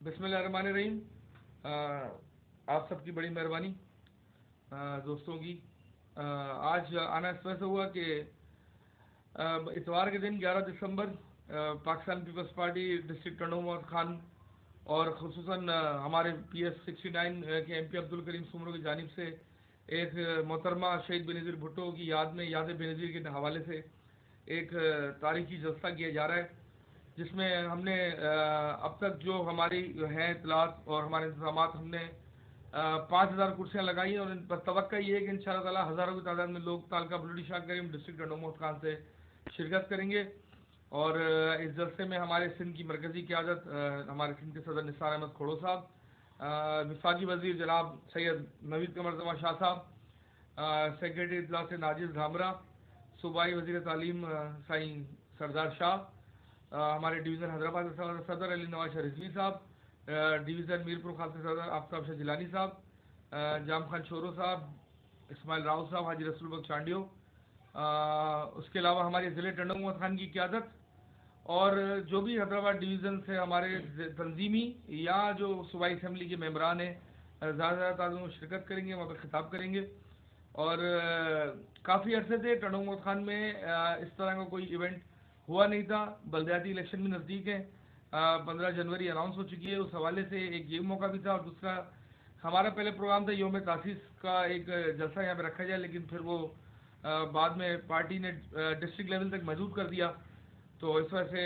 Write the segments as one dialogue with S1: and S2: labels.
S1: بسم اللہ الرحمن الرحیم۔ آپ سب کی بڑی مہربانی دوستوں کی۔ آج آنا اس وجہ سے ہوا کہ اتوار کے دن 11 دسمبر Pakistan peoples party district Tando Muhammad Khan اور خصوصاً ہمارے پی ایس 69 کے ایم پی عبدالکریم سمرو کی جانب سے ایک محترمہ شہید بینظیر بھٹو کی یاد میں یاد بینظیر کے حوالے سے ایک تاریخی جلسہ کیا جا رہا ہے، جس میں ہم نے اب تک جو ہماری ہیں اطلاعات اور ہمارے انتظامات، ہم نے 5000 کرسیاں لگائی ہیں اور ان پر توقع یہ ہے کہ انشاءاللہ تعالی ہزاروں کی تعداد میں لوگ تعلقہ بلوڈی شاہ کریم ڈسٹرکٹ ٹنڈو محمد خان سے شرکت کریں گے۔ اور اس جلسے میں ہمارے سندھ کی مرکزی قیادت، ہمارے سندھ کے صدر نثار احمد کھوڑو صاحب، وفاقی وزیر جناب سید نوید قمر زمان شاہ صاحب، سیکریٹری اطلاع سے ناجز گھامرہ، صوبائی وزیر تعلیم سائیں سردار شاہ، ہمارے ڈویژن حیدرآباد کے صدر علی نواز شاہ رضوی صاحب، ڈویژن میرپور خاص کے صدر آفتاب شاہ جیلانی صاحب، جام خان شورو صاحب، اسماعیل راؤ صاحب، حاجی رسول بخش چانڈیو، اس کے علاوہ ہمارے ضلع ٹنڈو محمد خان کی قیادت اور جو بھی حیدرآباد ڈویژن سے ہمارے تنظیمی یا جو صوبائی اسمبلی کے ممبران ہیں، زیادہ تعداد میں شرکت کریں گے، وہاں پہ خطاب کریں گے۔ اور کافی عرصے سے ٹنڈو محمد خان میں اس طرح کا کوئی ایونٹ ہوا نہیں تھا۔ بلدیاتی الیکشن بھی نزدیک ہیں، 15 جنوری اناؤنس ہو چکی ہے، اس حوالے سے ایک یہ موقع بھی تھا، اور دوسرا ہمارا پہلے پروگرام تھا یوم تاسیس کا ایک جلسہ یہاں پہ رکھا جائے، لیکن پھر وہ بعد میں پارٹی نے ڈسٹرکٹ لیول تک محدود کر دیا، تو اس وجہ سے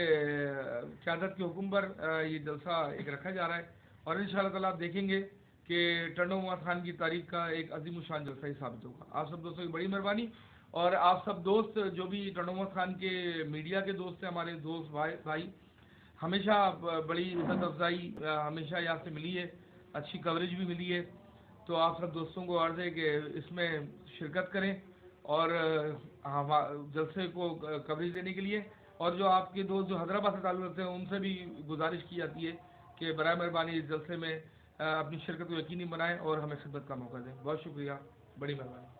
S1: قیادت کے حکم پر یہ جلسہ ایک رکھا جا رہا ہے، اور انشاءاللہ تعالیٰ آپ دیکھیں گے کہ ٹنڈو محمد خان کی تاریخ کا ایک عظیم الشان جلسہ ہی ثابت ہوگا۔ آپ سب دوستوں کی بڑی مہربانی، اور آپ سب دوست جو بھی ٹنڈو محمد خان کے میڈیا کے دوست ہیں، ہمارے دوست بھائی، ہمیشہ بڑی عزت افزائی ہمیشہ یہاں سے ملی ہے، اچھی کوریج بھی ملی ہے، تو آپ سب دوستوں کو عرض ہے کہ اس میں شرکت کریں اور جلسے کو کوریج دینے کے لیے، اور جو آپ کے دوست جو حیدرآباد سے تعلق رکھتے ہیں ان سے بھی گزارش کی جاتی ہے کہ برائے مہربانی اس جلسے میں اپنی شرکت کو یقینی بنائیں اور ہمیں خدمت کا موقع دیں۔ بہت شکریہ، بڑی مہربانی۔